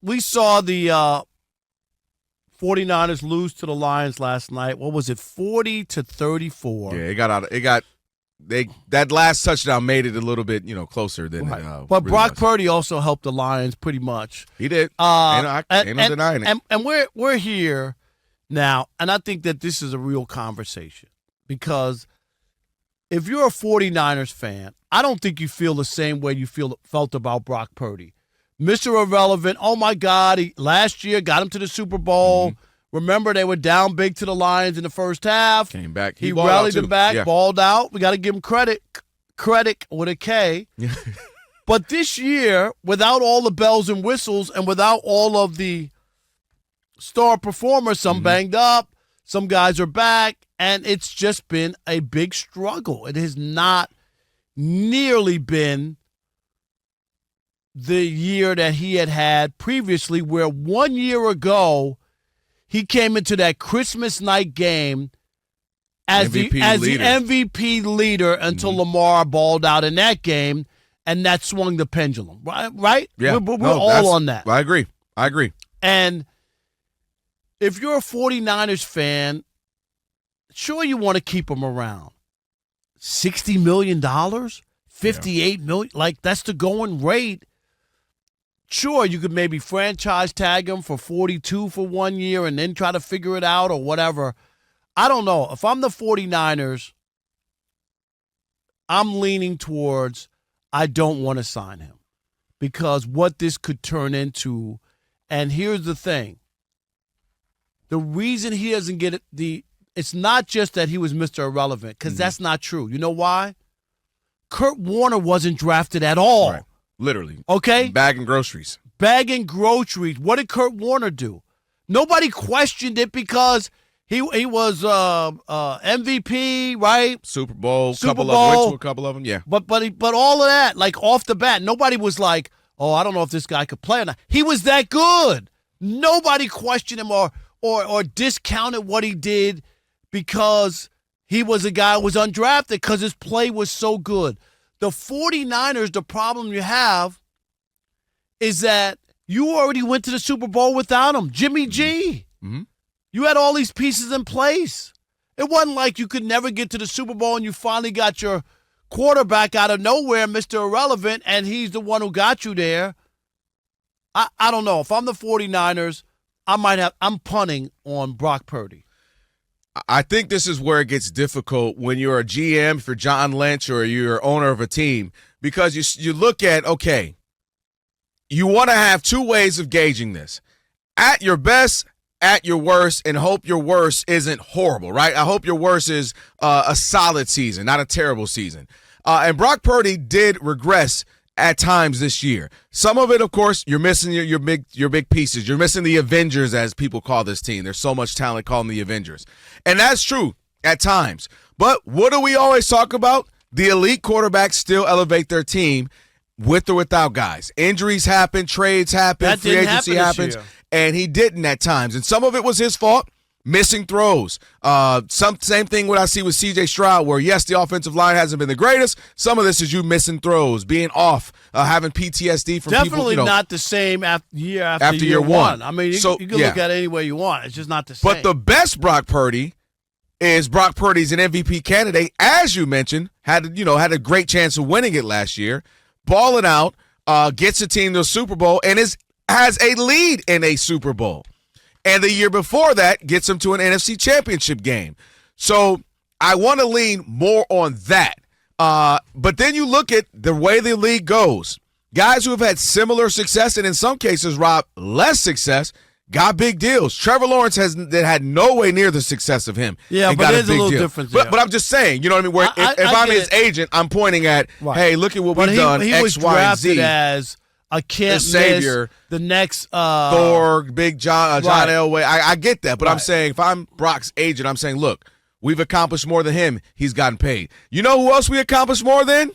we saw the 49ers lose to the Lions last night. What was it, 40-34? Yeah, it got out. That last touchdown made it a little bit, closer than. Right. But really Brock was. Purdy also helped the Lions pretty much. He did. Ain't no denying it. And we're here now, and I think that this is a real conversation because if you're a 49ers fan, I don't think you feel the same way you felt about Brock Purdy. Mr. Irrelevant, oh, my God, he last year got him to the Super Bowl. Mm-hmm. Remember, they were down big to the Lions in the first half. Came back. He rallied them back, balled out. We got to give him credit with a K. But this year, without all the bells and whistles and without all of the star performers, some banged up, some guys are back, and it's just been a big struggle. It has not nearly been the year that he had previously, where 1 year ago he came into that Christmas night game as the MVP leader until Lamar balled out in that game, and that swung the pendulum. Right? Yeah. We're all on that. I agree. And if you're a 49ers fan, sure you want to keep him around. $60 million? $58 million? Like, that's the going rate. Sure, you could maybe franchise tag him for 42 for 1 year and then try to figure it out or whatever. I don't know. If I'm the 49ers, I'm leaning towards I don't want to sign him because what this could turn into, and here's the thing. The reason he doesn't get it, it's not just that he was Mr. Irrelevant, because that's not true. You know why? Kurt Warner wasn't drafted at all. Right. Literally. Okay? Bagging groceries. What did Kurt Warner do? Nobody questioned it because he was MVP, right? Super Bowl. Went to a couple of them, yeah. But all of that, like off the bat, nobody was like, oh, I don't know if this guy could play or not. He was that good. Nobody questioned him or discounted what he did because he was a guy who was undrafted because his play was so good. The 49ers, the problem you have is that you already went to the Super Bowl without him. Jimmy G. Mm-hmm. You had all these pieces in place. It wasn't like you could never get to the Super Bowl and you finally got your quarterback out of nowhere, Mr. Irrelevant, and he's the one who got you there. I don't know. If I'm the 49ers, I'm punting on Brock Purdy. I think this is where it gets difficult when you're a GM for John Lynch or you're owner of a team because you look at, okay, you want to have two ways of gauging this. At your best, at your worst, and hope your worst isn't horrible, right? I hope your worst is a solid season, not a terrible season. And Brock Purdy did regress at times this year. Some of it, of course, you're missing your big pieces. You're missing the Avengers, as people call this team. There's so much talent calling the Avengers. And that's true at times. But what do we always talk about? The elite quarterbacks still elevate their team with or without guys. Injuries happen, trades happen, free agency happens, and he didn't at times. And some of it was his fault. Missing throws. Same thing what I see with C.J. Stroud, where, yes, the offensive line hasn't been the greatest. Some of this is you missing throws, being off, having PTSD from Definitely people. not the same after year one. I mean, you can look at it any way you want. It's just not the same. But the best Brock Purdy is Brock Purdy's an MVP candidate, as you mentioned, had a great chance of winning it last year, balling out, gets a team to a Super Bowl, and has a lead in a Super Bowl. And the year before that gets him to an NFC Championship game. So I want to lean more on that. But then you look at the way the league goes. Guys who have had similar success, and in some cases, Rob, less success, got big deals. Trevor Lawrence that had no way near the success of him. Yeah, but there's a little difference there. But I'm just saying, you know what I mean? Where if I'm his agent, I'm pointing at, hey, look at what we've done, he X, was Y, and Z. drafted as a can't savior, miss the next Thor, Big John Elway. I get that, but I'm saying if I'm Brock's agent, I'm saying, look, we've accomplished more than him. He's gotten paid. You know who else we accomplished more than?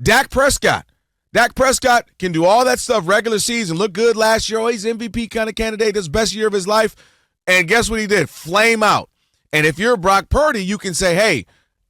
Dak Prescott. Dak Prescott can do all that stuff regular season, look good last year. Oh, he's MVP kind of candidate. This best year of his life. And guess what he did? Flame out. And if you're Brock Purdy, you can say, hey,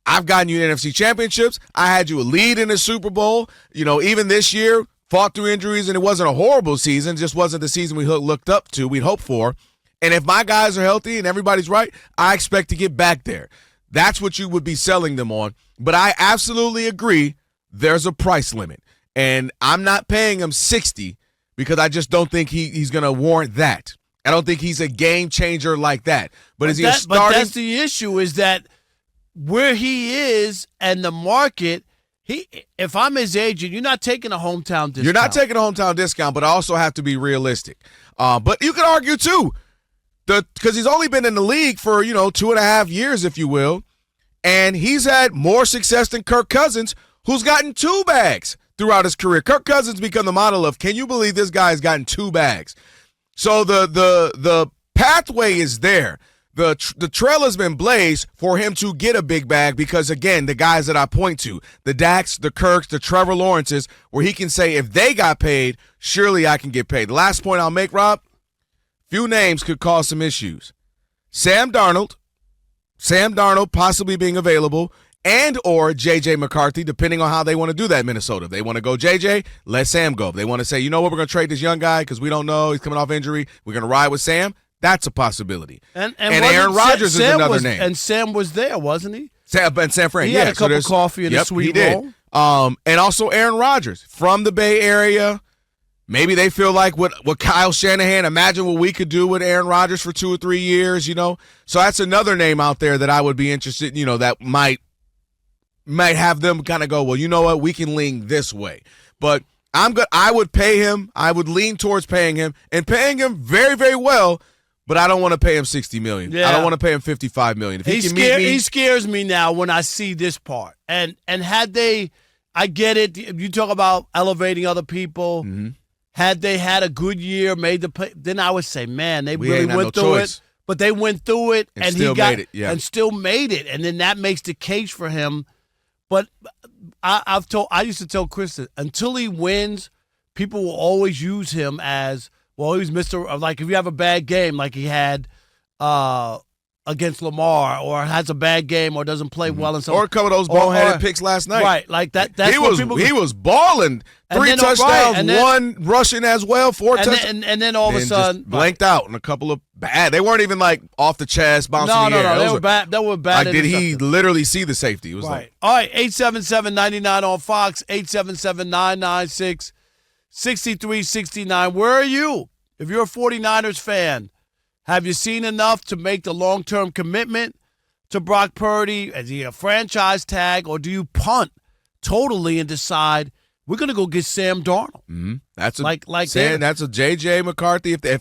I've gotten you NFC championships. I had you a lead in the Super Bowl. Even this year, fought through injuries, and it wasn't a horrible season. Just wasn't the season we looked up to, we'd hoped for. And if my guys are healthy and everybody's right, I expect to get back there. That's what you would be selling them on. But I absolutely agree there's a price limit. And I'm not paying him $60 because I just don't think he's going to warrant that. I don't think he's a game changer like that. But is he a starting? But that's the issue, is that where he is and the market, if I'm his agent, you're not taking a hometown discount. You're not taking a hometown discount, but I also have to be realistic. But you could argue, too, because he's only been in the league for, 2.5 years, if you will, and he's had more success than Kirk Cousins, who's gotten 2 bags throughout his career. Kirk Cousins become the model of, can you believe this guy has gotten 2 bags? So the pathway is there. The trail has been blazed for him to get a big bag because, again, the guys that I point to, the Daks, the Kirks, the Trevor Lawrences, where he can say, if they got paid, surely I can get paid. The last point I'll make, Rob, few names could cause some issues. Sam Darnold possibly being available, and or J.J. McCarthy, depending on how they want to do that in Minnesota. If they want to go J.J., let Sam go. If they want to say, you know what, we're going to trade this young guy because we don't know, he's coming off injury, we're going to ride with Sam, that's a possibility. And Aaron Rodgers is another name. And Sam was there, wasn't he? San Fran, he had a cup of coffee and a sweet roll. And also Aaron Rodgers from the Bay Area. Maybe they feel like what Kyle Shanahan, imagine what we could do with Aaron Rodgers for 2 or 3 years, So that's another name out there that I would be interested, that might have them kind of go, well, you know what, we can lean this way. But I would pay him. I would lean towards paying him and paying him very, very well. But I don't want to pay him $60 million. Yeah. I don't want to pay him $55 million. If he scares me now when I see this part. And had they, I get it. You talk about elevating other people. Mm-hmm. Had they had a good year, made the play, then I would say, man, they really went through it. But they went through it, and he got it, and still made it, and then that makes the case for him. But I used to tell Chris that until he wins, people will always use him as, well, he was Mr. Like if you have a bad game, like he had against Lamar, or has a bad game, or doesn't play well, and so or a couple of those boneheaded picks last night, right? Like that. That's he was balling. 3 touchdowns, and then, 1 rushing as well, 4 touchdowns, and then all of a sudden blanked out, and a couple of bad. They weren't even like off the chest, bouncing in the air. No, they were bad. They were bad. Like, did he literally see the safety? It was right. All right, 877-99 on Fox, 877-996-6369. Where are you? If you're a 49ers fan, have you seen enough to make the long-term commitment to Brock Purdy? Is he a franchise tag, or do you punt totally and decide we're going to go get Sam Darnold? Mm-hmm. That's a J.J. McCarthy if they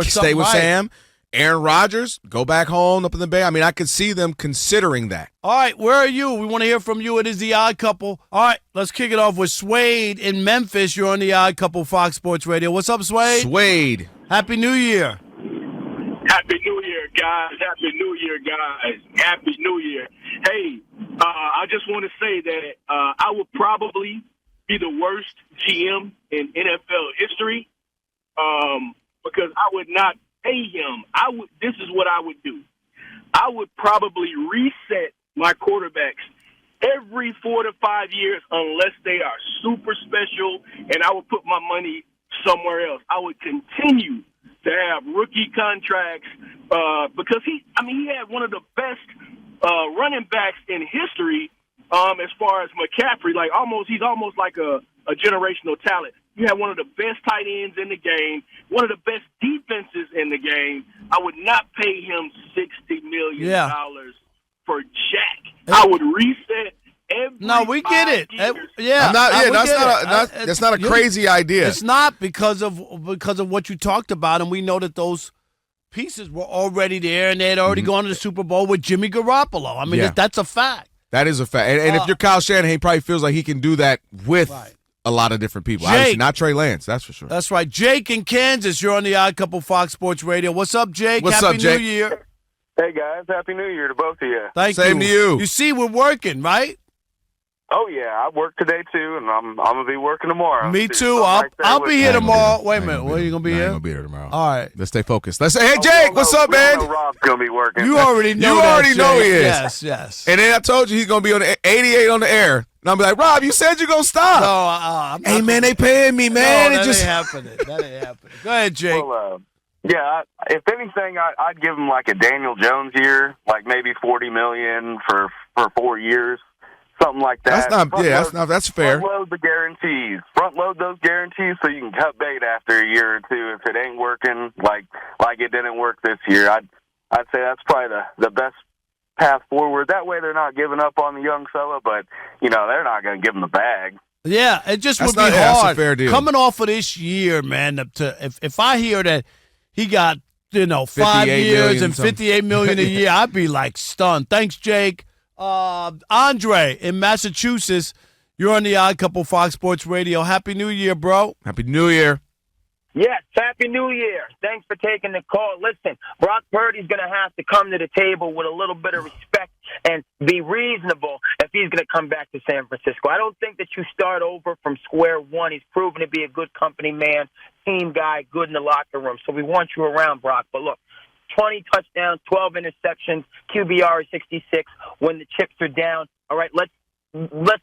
stay with Sam. Aaron Rodgers, go back home up in the Bay. I mean, I could see them considering that. All right, where are you? We want to hear from you. It is The Odd Couple. All right, let's kick it off with Suede in Memphis. You're on The Odd Couple, Fox Sports Radio. What's up, Suede? Suede. Happy New Year. Happy New Year, guys. Happy New Year, guys. Happy New Year. Hey, I just want to say that I would probably be the worst GM in NFL history because I would not pay him. This is what I would do. I would probably reset my quarterbacks every 4 to 5 years unless they are super special, and I would put my money somewhere else. I would continue to have rookie contracts because he had one of the best running backs in history as far as McCaffrey. He's almost like a generational talent. You have one of the best tight ends in the game, one of the best defenses in the game. I would not pay him $60 million for Jack. I would reset every we get it. That's not a crazy idea. It's not because of what you talked about, and we know that those pieces were already there, and they had already gone to the Super Bowl with Jimmy Garoppolo. I mean, that's a fact. That is a fact. And if you're Kyle Shanahan, he probably feels like he can do that with a lot of different people. Obviously, not Trey Lance, that's for sure. That's right. Jake in Kansas, you're on The Odd Couple, Fox Sports Radio. What's up, Jake? Happy New Year. Hey, guys. Happy New Year to both of you. Thank you. Same to you. You see, we're working, right? Oh yeah, I work today too, and I'm gonna be working tomorrow. Me Do too. something like that I'll with be you. here I ain't gonna tomorrow. be there. Wait a I ain't minute. gonna What, be you gonna be there. I here? ain't gonna be there tomorrow. All right. Let's stay focused. Let's say, hey, Oh, Jake, we what's all up, know- we all man? know Rob's gonna be working. You already know You that, already know Jay. he is. Yes. And then I told you he's gonna be on the 88 on the air. And I'll be like, Rob, you said you're gonna stop. No, I'm Hey, not man, gonna- they paying me, man. No, It that just ain't happening. That ain't happening. Go ahead, Jake. Well, yeah. If anything, I'd give him like a Daniel Jones year, like maybe $40 million for 4 years, something like that. that's fair. Front load the guarantees. Front load those guarantees so you can cut bait after a year or two if it ain't working like it didn't work this year. I'd say that's probably the best path forward. That way they're not giving up on the young fella, but they're not going to give him the bag. Yeah, it just That's would be not- yeah, that's a hard. fair deal. Coming off of this year, man, if I hear that he got 5 58 years million and something. $58 million a year, I'd be like stunned. Thanks, Jake. Andre in Massachusetts, you're on the Odd Couple Fox Sports Radio. Happy New Year, bro. Happy New Year. Yes, Happy New Year. Thanks for taking the call. Listen, Brock Purdy's going to have to come to the table with a little bit of respect and be reasonable if he's going to come back to San Francisco. I don't think that you start over from square one. He's proven to be a good company man, team guy, good in the locker room. So we want you around, Brock. But look, 20 touchdowns, 12 interceptions, QBR is 66 when the chips are down. All right, let's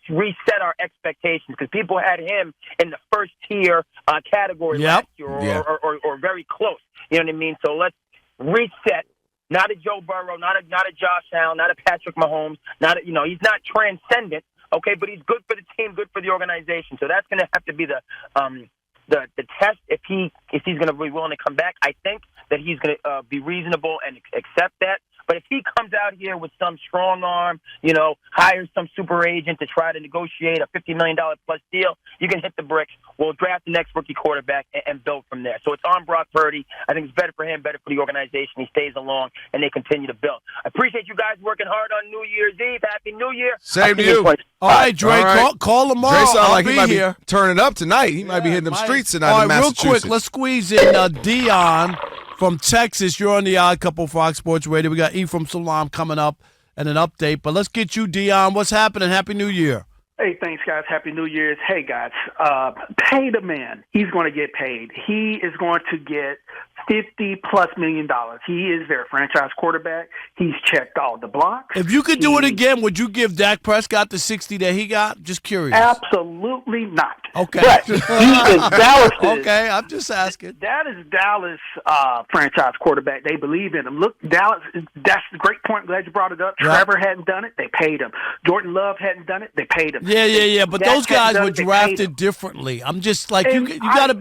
reset our expectations because people had him in the first tier category last year or very close. You know what I mean? So let's reset. Not a Joe Burrow, not a Josh Allen, not a Patrick Mahomes. He's not transcendent. Okay, but he's good for the team, good for the organization. So that's going to have to be the test if he's going to be willing to come back. I think that he's going to be reasonable and accept that. But if he comes out here with some strong arm, hires some super agent to try to negotiate a $50 million plus deal, you can hit the bricks. We'll draft the next rookie quarterback and build from there. So it's on Brock Purdy. I think it's better for him, better for the organization. He stays along, and they continue to build. I appreciate you guys working hard on New Year's Eve. Happy New Year. Same to you. All right, Dre, All right. call tomorrow. Dre sound I'll like be he might here. be turning up tonight. He might be hitting them streets tonight All in right, real Massachusetts. quick, let's squeeze in Dion from Texas. You're on the Odd Couple Fox Sports Radio. We got Ephraim Salam coming up and an update. But let's get you, Dion. What's happening? Happy New Year. Hey, thanks, guys. Happy New Year's. Hey, guys, pay the man. He's going to get paid. He is going to get $50+ million. He is their franchise quarterback. He's checked all the blocks. If you could do it again, would you give Dak Prescott the 60 that he got? Just curious. Absolutely not. Okay. But he is Dallas's. Okay, I'm just asking. That is Dallas franchise quarterback. They believe in him. Look, Dallas, that's a great point. Glad you brought it up. Right. Trevor hadn't done it. They paid him. Jordan Love hadn't done it. They paid him. Yeah. But Dak those guys hadn't done were it, they paid drafted him. differently. I'm just like And you gotta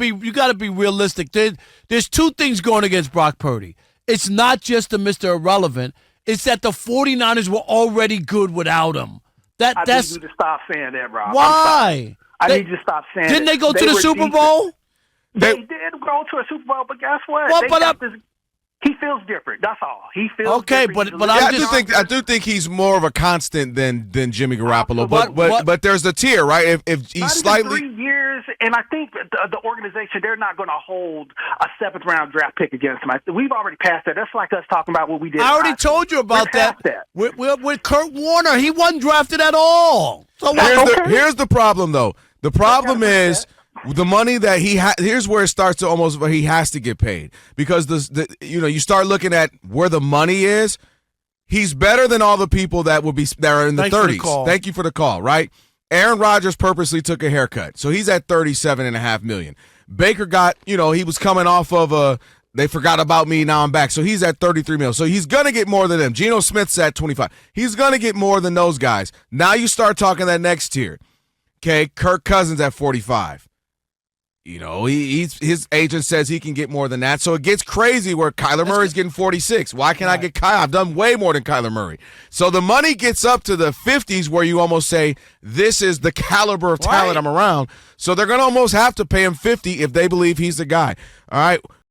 be realistic. There's two things going against Brock Purdy. It's not just the Mr. Irrelevant. It's that the 49ers were already good without him. I That's need you to stop saying that, Rob. why. I need you to stop saying Didn't that. they go to the were Super decent. Bowl? They did go to a Super Bowl, but guess what? Well, They but got this, he feels different. That's all. He feels Okay, different. but He's a I'm little just- I do think he's more of a constant than Jimmy Garoppolo. What- But there's the tier, right? If he's not slightly even 3 years, and I think the organization, they're not going to hold a 7th-round draft pick against him. We've already passed that. That's like us talking about what we did. I already told you about We're past that. With Kurt Warner, he wasn't drafted at all. So here's the problem, though. The problem is the money that he here's where it starts to almost where he has to get paid because you start looking at where the money is. He's better than all the people that are in the Thanks for the 30s. call. Thank you for the call. Right, Aaron Rodgers purposely took a haircut, so he's at $37.5 million. Baker got he was coming off of they forgot about me, now I'm back. So he's at $33 million. So he's going to get more than them. Geno Smith's at $25. He's going to get more than those guys. Now you start talking that next tier. Okay, Kirk Cousins at $45. His agent says he can get more than that. So it gets crazy where Kyler Murray's getting $46. Why can't I get Kyler? I've done way more than Kyler Murray. So the money gets up to the 50s where you almost say, this is the caliber of talent I'm around. So they're going to almost have to pay him $50 if they believe he's the guy. All right.